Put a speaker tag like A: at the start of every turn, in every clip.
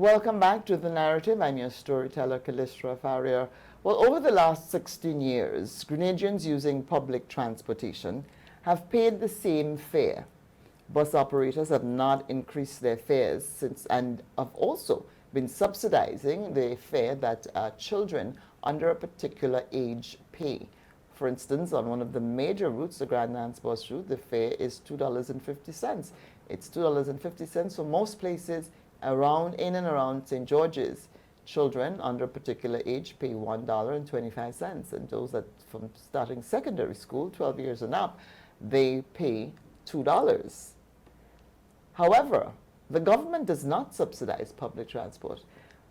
A: Welcome back to The Narrative. I'm your storyteller, Callistra Farrier. Well, over the last 16 years, Grenadians using public transportation have paid the same fare. Bus operators have not increased their fares since and have also been subsidizing the fare that children under a particular age pay. For instance, on one of the major routes, the GRENADA bus route, the fare is $2.50. It's $2.50 for most places in and around St. George's. Children under a particular age pay $1.25, and those that from starting secondary school, 12 years and up, they pay $2. However, the government does not subsidize public transport.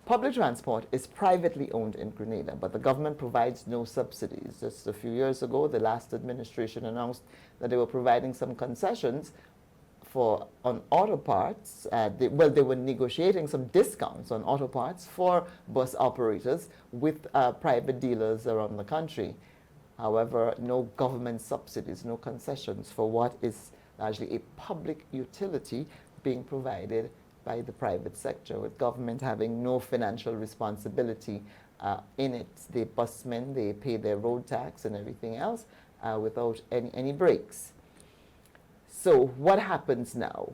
A: Public transport is privately owned in Grenada, but the government provides no subsidies. Just a few years ago, the last administration announced that they were providing some concessions on auto parts. They were negotiating some discounts on auto parts for bus operators with private dealers around the country. However, no government subsidies, no concessions for what is largely a public utility being provided by the private sector, with government having no financial responsibility in it. The busmen, they pay their road tax and everything else without any breaks. So what happens now?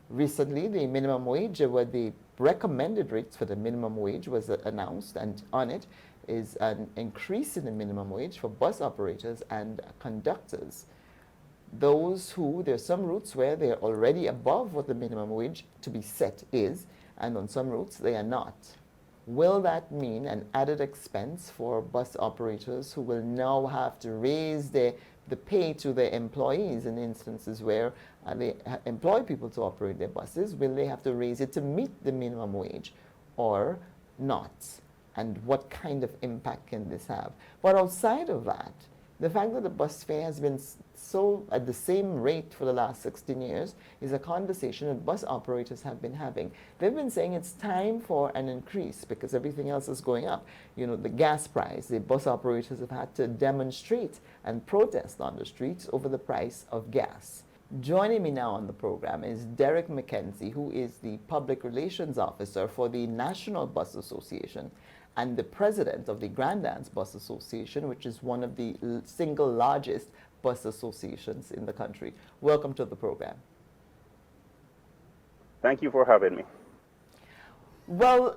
A: Recently, the minimum wage, the recommended rates for the minimum wage was announced, and on it is an increase in the minimum wage for bus operators and conductors. There's some routes where they're already above what the minimum wage to be set is, and on some routes they are not. Will that mean an added expense for bus operators who will now have to raise the pay to their employees in instances where they employ people to operate their buses? Will they have to raise it to meet the minimum wage or not? And what kind of impact can this have? But outside of that, the fact that the bus fare has been so at the same rate for the last 16 years is a conversation that bus operators have been having. They've been saying it's time for an increase because everything else is going up. You know, the gas price, the bus operators have had to demonstrate and protest on the streets over the price of gas. Joining me now on the program is Derek McKenzie, who is the Public Relations Officer for the National Bus Association and the president of the GRENADA Bus Association, which is one of the single largest bus associations in the country. Welcome to the program.
B: Thank you for having me.
A: Well,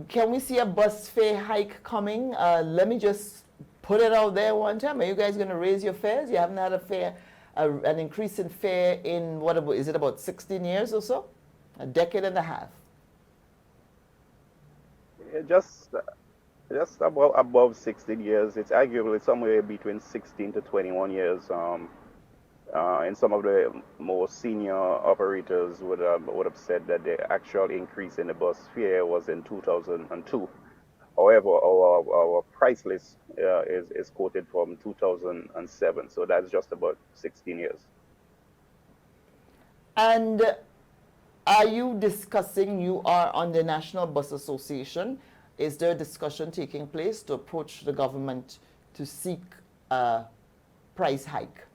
A: can we see a bus fare hike coming? Let me just put it out there one time. Are you guys going to raise your fares? You haven't had an increase in fare in, is it about 16 years or so? A decade and a half.
B: Just above 16 years. It's arguably somewhere between 16 to 21 years. And some of the more senior operators would have said that the actual increase in the bus fare was in 2002. However, our price list is quoted from 2007, so that's just about 16 years.
A: And are you discussing, you are on the National Bus Association, is there a discussion taking place to approach the government to seek a price hike?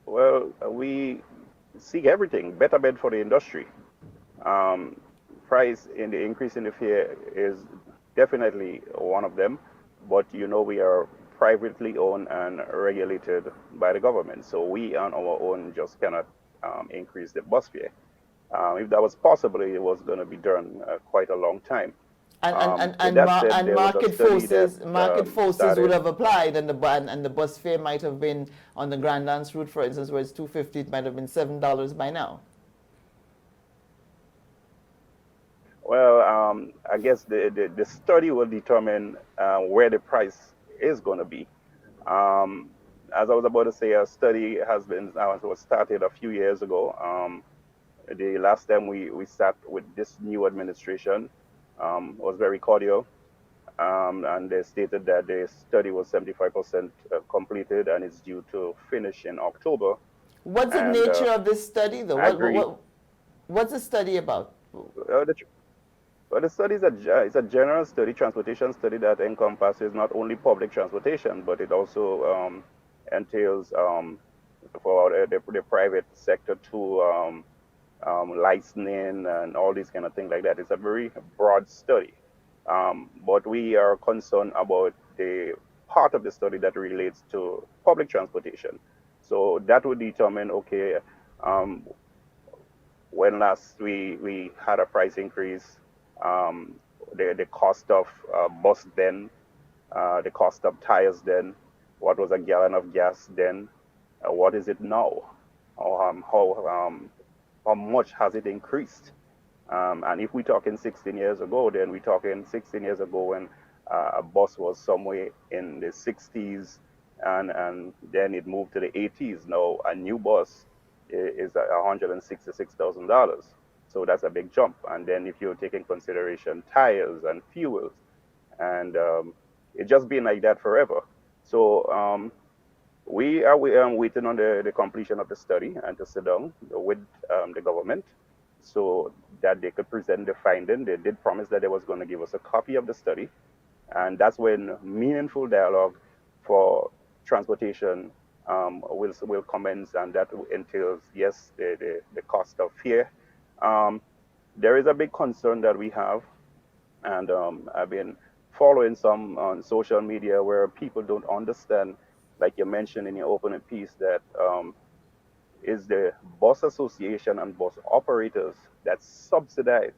B: Well, we seek everything, better bid for the industry. Price in the increase in the fare is definitely one of them, but you know we are privately owned and regulated by the government, so we on our own just cannot increase the bus fare. If that was possible, it was going to be done quite a long time.
A: And market forces would have applied, and the bus fare might have been on the GRENADA route, for instance, where it's $2.50, it might have been $7 by now.
B: Well, I guess the study will determine where the price is going to be. As I was about to say, a study was started a few years ago. The last time we sat with this new administration was very cordial, and they stated that the study was 75% completed and is due to finish in October.
A: What's the nature of this study, though? What's the study about?
B: The study is a general study, transportation study that encompasses not only public transportation, but it also entails for the private sector to licensing and all these kind of things like that. It's a very broad study. But we are concerned about the part of the study that relates to public transportation. So that would determine, okay, um, when last we had a price increase, um, the cost of bus then, the cost of tires then, what was a gallon of gas then, what is it now, how much has it increased? And if we're talking 16 years ago, then we're talking 16 years ago when a bus was somewhere in the 60s, and then it moved to the 80s. Now a new bus is $166,000. So that's a big jump. And then if you take in consideration tires and fuels, and it's just been like that forever. So we are waiting on the completion of the study and to sit down with the government so that they could present the finding. They did promise that they was going to give us a copy of the study, and that's when meaningful dialogue for transportation will commence, and that entails, yes, the cost of fare. Um, there is a big concern that we have, and I've been following some on social media where people don't understand, like you mentioned in your opening piece, that is the bus association and bus operators that subsidize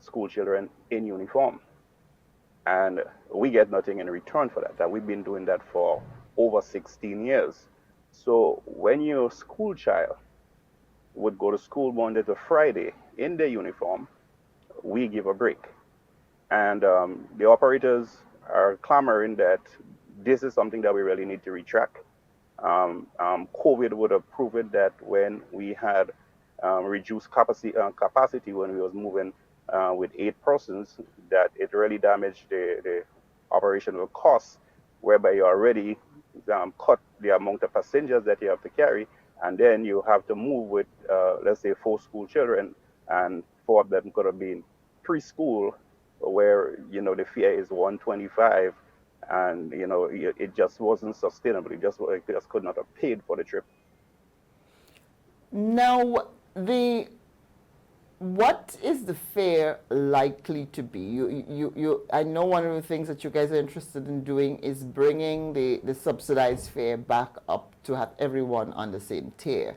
B: school children in uniform. And we get nothing in return for that. And we've been doing that for over 16 years. So when your school child would go to school Monday to Friday in their uniform, we give a break. And the operators are clamoring that this is something that we really need to retract. COVID would have proven that when we had reduced capacity when we was moving with 8 persons, that it really damaged the operational costs, whereby you already cut the amount of passengers that you have to carry, and then you have to move with, let's say, 4 school children, and 4 of them could have been preschool, where the fare is 125, and it just wasn't sustainable. It just could not have paid for the trip.
A: Now, what is the fare likely to be? I know one of the things that you guys are interested in doing is bringing the subsidized fare back up to have everyone on the same tier.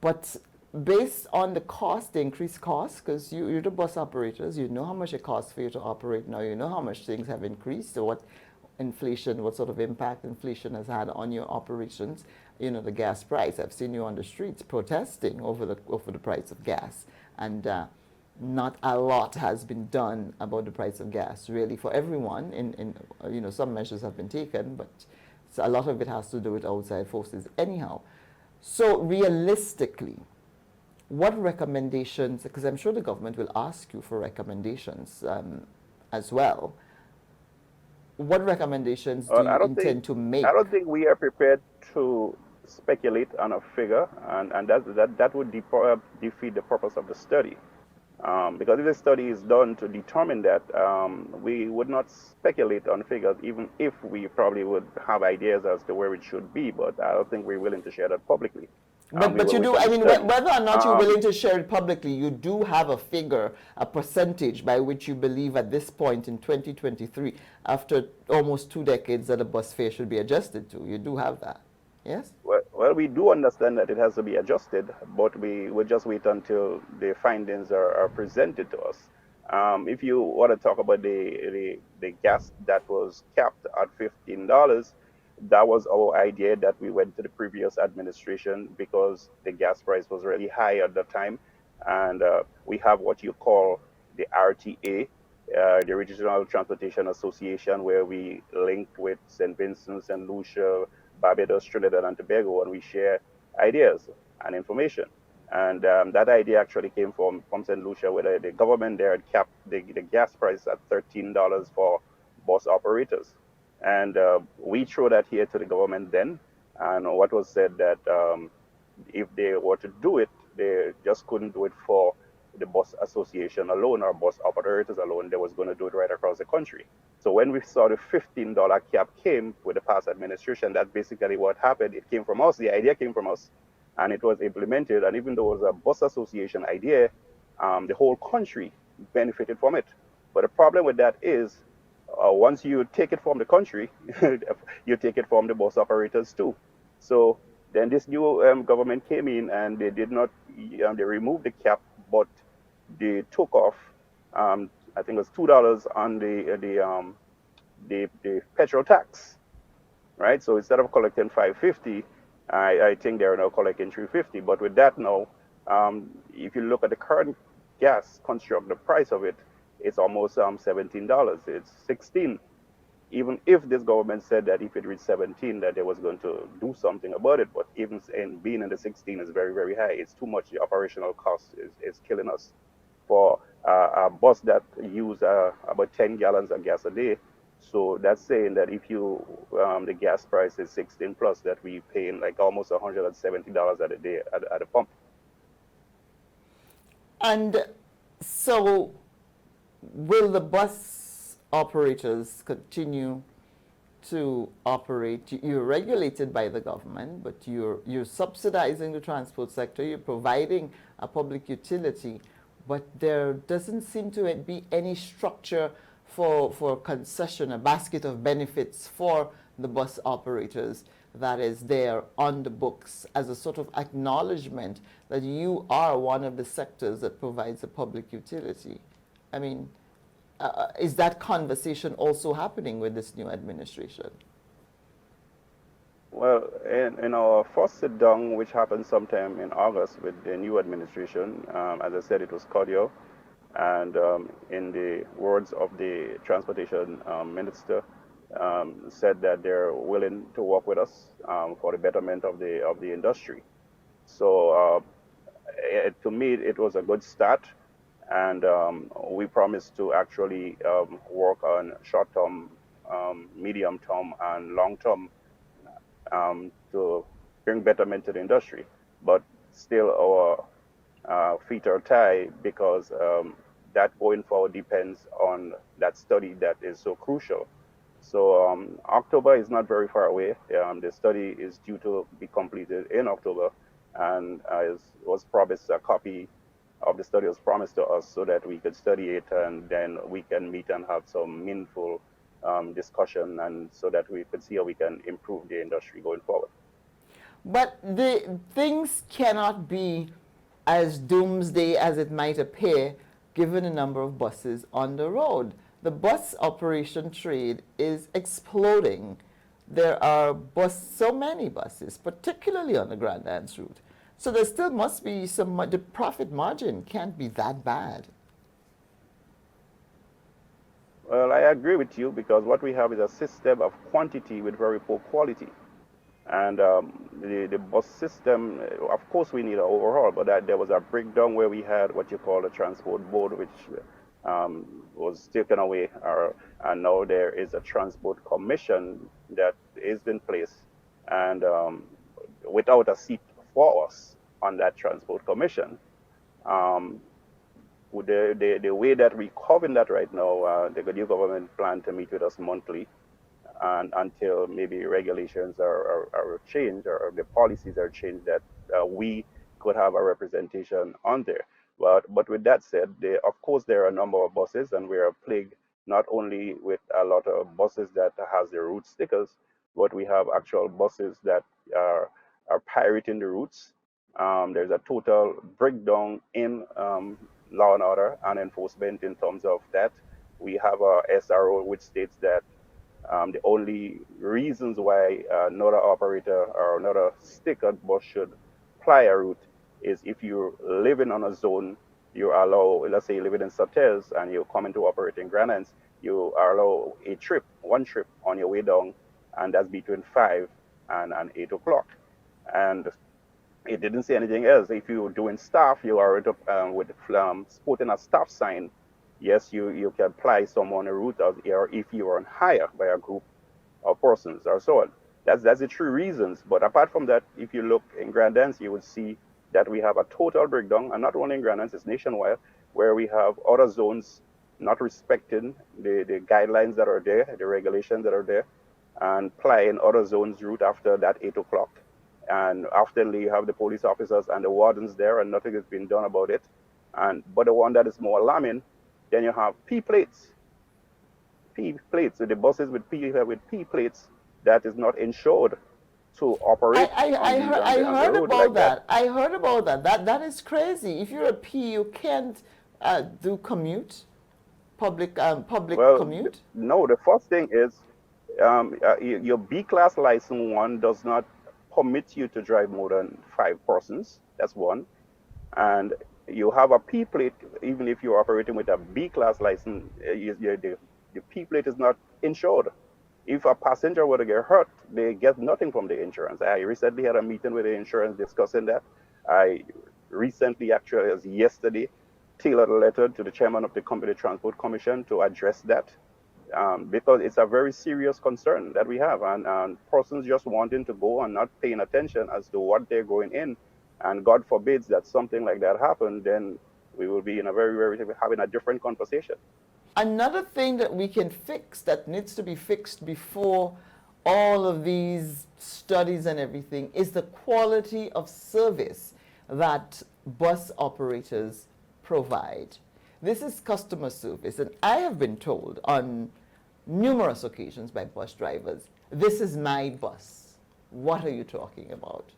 A: But based on the cost, the increased cost, because you're the bus operators, you know how much it costs for you to operate now, you know how much things have increased, so what sort of impact inflation has had on your operations. The gas price. I've seen you on the streets protesting over the price of gas, and not a lot has been done about the price of gas, really, for everyone. Some measures have been taken, but a lot of it has to do with outside forces anyhow. So realistically, what recommendations, because I'm sure the government will ask you for recommendations as well, what recommendations do you intend to
B: I
A: make?
B: don't think we are prepared to speculate on a figure, and that would defeat the purpose of the study. Because if the study is done to determine that, we would not speculate on figures, even if we probably would have ideas as to where it should be. But I don't think we're willing to share that publicly. We
A: But
B: will
A: you
B: wait
A: do,
B: on
A: I
B: the
A: mean,
B: study.
A: whether or not you're
B: Um,
A: willing to share it publicly, you do have a figure, a percentage by which you believe at this point in 2023, after almost 2 decades, that a bus fare should be adjusted to. You do have that, yes?
B: well, we do understand that it has to be adjusted, but we will just wait until the findings are presented to us. If you want to talk about the gas that was capped at $15, that was our idea, that we went to the previous administration because the gas price was really high at the time. And we have what you call the RTA, the Regional Transportation Association, where we linked with St. Vincent, St. Lucia, Barbados, Trinidad, and Tobago, and we share ideas and information. And that idea actually came from St. Lucia, where the government there had capped the gas price at $13 for bus operators. And we threw that here to the government then. And what was said that if they were to do it, they just couldn't do it for the bus association alone or bus operators alone. They was going to do it right across the country. So when we saw the $15 cap came with the past administration, that's basically what happened. It came from us. The idea came from us. and it was implemented. And even though it was a bus association idea, the whole country benefited from it. But the problem with that is, once you take it from the country, you take it from the bus operators too. So then this new government came in and they did not, they removed the cap, but they took off, I think it was $2 on the petrol tax, right? So instead of collecting 550, I think they're now collecting 350. But with that now, if you look at the current gas construct, the price of it, it's almost $17. It's 16. Even if this government said that if it reached 17, that they was going to do something about it, but even in being in the 16 is very, very high. It's too much. The operational cost is killing us. For a bus that use about 10 gallons of gas a day, so that's saying that if you the gas price is 16 plus, that we paying like almost $170 at a day at a pump.
A: And so, will the bus operators continue to operate? You're regulated by the government, but you're subsidizing the transport sector. You're providing a public utility, but there doesn't seem to be any structure for concession, a basket of benefits for the bus operators that is there on the books as a sort of acknowledgement that you are one of the sectors that provides a public utility. I mean, is that conversation also happening with this new administration?
B: Well, in our first sit down, which happened sometime in August with the new administration, as I said, it was cordial. And in the words of the transportation minister, said that they're willing to work with us for the betterment of the industry. So to me, it was a good start, and we promised to actually work on short-term, medium-term, and long-term to bring betterment to the industry. But still, our feet are tied because that going forward depends on that study that is so crucial. So October is not very far away. The study is due to be completed in October, and as was promised, a copy of the study was promised to us so that we could study it and then we can meet and have some meaningful discussion, and so that we could see how we can improve the industry going forward.
A: But the things cannot be as doomsday as it might appear given the number of buses on the road. The bus operation trade is exploding. There are so many buses, particularly on the Grand Anse route. So there still must be the profit margin can't be that bad.
B: Well, I agree with you because what we have is a system of quantity with very poor quality. And the bus system, of course, we need an overhaul, but there was a breakdown where we had what you call a transport board, which was taken away, and now there is a transport commission that is in place, and without a seat for us on that transport commission. With the way that we cover that right now, the new government plan to meet with us monthly, and until maybe regulations are changed or the policies are changed, that we could have a representation on there. But with that said, of course there are a number of buses, and we are plagued not only with a lot of buses that has the route stickers, but we have actual buses that are pirating the routes. There's a total breakdown in law and order and enforcement in terms of that. We have a SRO which states that the only reasons why another operator or another sticker bus should ply a route is if you're living on a zone, you are allowed, let's say you live in Sotels and you come into operating Grand Anse, you are allowed one trip on your way down, and that's between 5 and 8 o'clock. And it didn't say anything else. If you're doing staff, you are with sporting a staff sign. Yes, you can apply someone a route, or if you are on hire by a group of persons or so on. That's the true reasons. But apart from that, if you look in Grand Anse, you would see that we have a total breakdown, and not only in Grand Anse, it's nationwide, where we have other zones not respecting the guidelines that are there, the regulations that are there, and plying other zones route after that 8 o'clock. and often you have the police officers and the wardens there, and nothing has been done about it. But the one that is more alarming, then you have P plates, P plates, so the buses with P plates that is not insured to operate
A: I
B: on the
A: heard
B: road
A: about
B: like that.
A: that. I heard about that. That is crazy. If you're a P, you can't do commute, public
B: Well,
A: commute.
B: no, the first thing is your B class license one does not permit you to drive more than 5 persons. That's one. And you have a P plate, even if you're operating with a B class license, the P plate is not insured. If a passenger were to get hurt, they get nothing from the insurance. I recently had a meeting with the insurance discussing that. I recently, actually, as yesterday, tailored a letter to the chairman of the Company Transport Commission to address that, because it's a very serious concern that we have, and persons just wanting to go and not paying attention as to what they're going in, and God forbids that something like that happen, then we will be in a very having a different conversation.
A: Another thing that we can fix that needs to be fixed before all of these studies and everything is the quality of service that bus operators provide. This is customer service, and I have been told on numerous occasions by bus drivers, this is my bus. What are you talking about?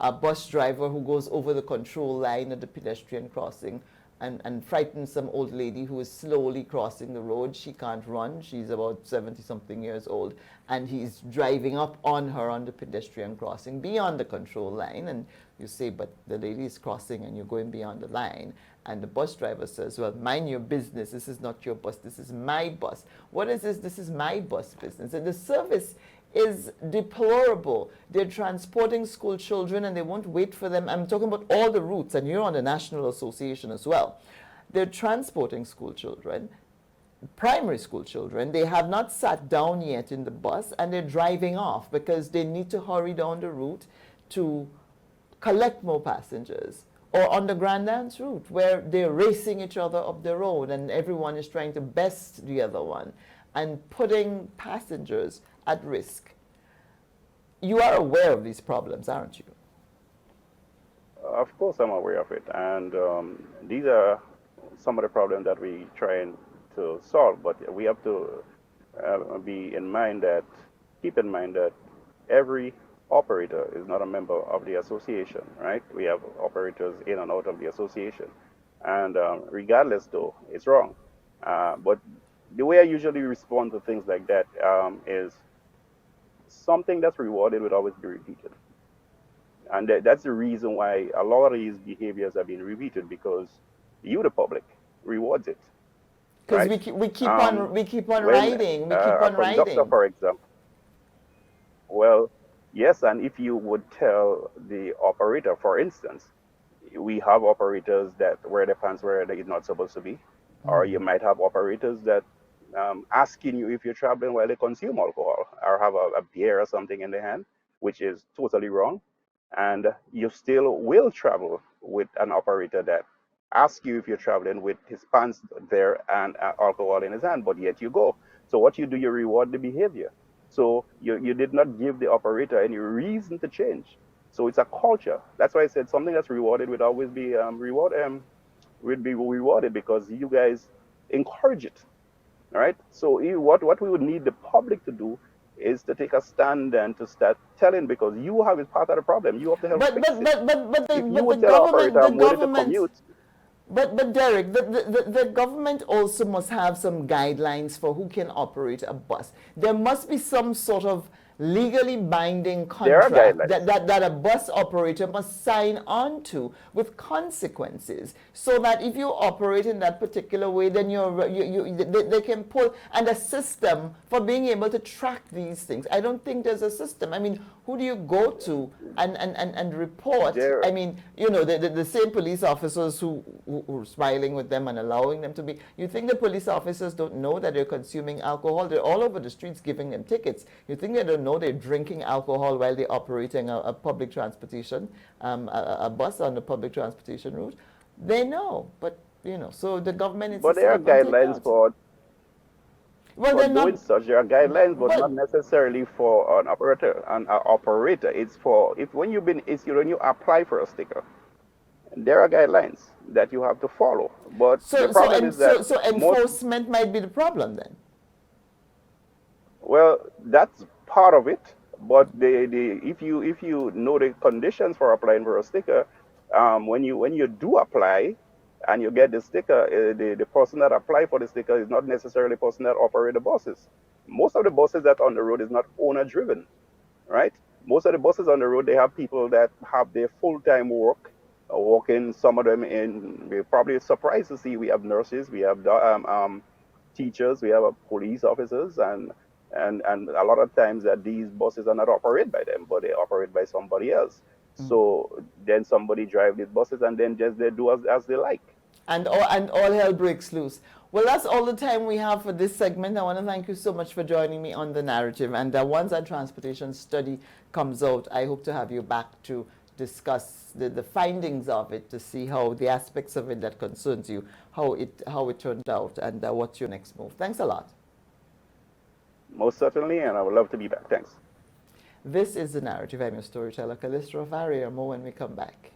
A: A bus driver who goes over the control line at the pedestrian crossing and frightens some old lady who is slowly crossing the road. She can't run. She's about 70-something years old. And he's driving up on her on the pedestrian crossing beyond the control line. And you say, but the lady is crossing and you're going beyond the line. And the bus driver says, well, mind your business. This is not your bus. This is my bus. What is this? This is my bus business. And the service is deplorable. They're transporting school children and they won't wait for them. I'm talking about all the routes, and you're on the National Association as well. They're transporting school children, primary school children. They have not sat down yet in the bus and they're driving off because they need to hurry down the route to collect more passengers. Or on the Grand Dance route, where they're racing each other up the road and everyone is trying to best the other one and putting passengers at risk. You are aware of these problems, aren't you?
B: Of course, I'm aware of it, and these are some of the problems that we trying to solve. But we have to be in mind that keep in mind that every operator is not a member of the association, right? We have operators in and out of the association, and regardless, though, it's wrong. But the way I usually respond to things like that is something that's rewarded would always be repeated. And that's the reason why a lot of these behaviors are being repeated, because you, the public, rewards it,
A: Because
B: right?
A: we keep on
B: When
A: riding, we keep
B: a
A: on
B: conductor,
A: riding.
B: for example, well, yes, and if you would tell the operator, for instance, we have operators that wear their pants where they're not supposed to be, or you might have operators that asking you if you're traveling while they consume alcohol or have a beer or something in their hand, which is totally wrong. And you still will travel with an operator that asks you if you're traveling with his pants there and alcohol in his hand, but yet you go. So what you do, you reward the behavior. So you did not give the operator any reason to change. So it's a culture. That's why I said something that's rewarded would always be would be rewarded, because you guys encourage it. All right. So what we would need the public to do is to take a stand and to start telling, because you have is part of the problem. You have to help
A: But
B: fix
A: but
B: it.
A: but but but the
B: If you
A: but the
B: would tell an operator,
A: government the
B: I'm willing to
A: government
B: commute,
A: but Derek, the government also must have some guidelines for who can operate a bus. There must be some sort of legally binding
B: there are
A: contract
B: guidelines.
A: that a bus operator must sign on to with consequences, so that if you operate in that particular way, then they can pull, and a system for being able to track these things. I don't think there's a system. I mean, who do you go to and report?
B: There,
A: I mean, the same police officers who are smiling with them and allowing them to be. You think the police officers don't know that they're consuming alcohol? They're all over the streets giving them tickets. You think they don't know they're drinking alcohol while they're operating a public transportation, a bus on the public transportation route? They know, but so the government needs to
B: but there
A: sit
B: are
A: up and take
B: guidelines
A: note.
B: for
A: Well,
B: for
A: they're
B: doing
A: not.
B: such. There are guidelines, but not
A: Well,
B: necessarily for an operator. It's for if when you've been it's when you apply for a sticker, there are guidelines that you have to follow. But the
A: so so
B: problem
A: and
B: is that
A: so
B: most
A: enforcement might be the problem then.
B: well, that's part of it. But if you know the conditions for applying for a sticker, when you do apply and you get the sticker, the person that applied for the sticker is not necessarily the person that operate the buses. Most of the buses that on the road is not owner driven, right? Most of the buses on the road, they have people that have their full-time work, working. Some of them in, we're probably surprised to see we have nurses, we have teachers, we have police officers, and a lot of times that these buses are not operated by them, but they operate by somebody else. So then somebody drive these buses and then just they do as they like.
A: And all hell breaks loose. Well, that's all the time we have for this segment. I want to thank you so much for joining me on The Narrative. And once our transportation study comes out, I hope to have you back to discuss the findings of it, to see how the aspects of it that concerns you, how it turned out, and what's your next move. Thanks a lot.
B: Most certainly, and I would love to be back. Thanks.
A: This is The Narrative. I'm your storyteller, Callistra Farrier. More when we come back.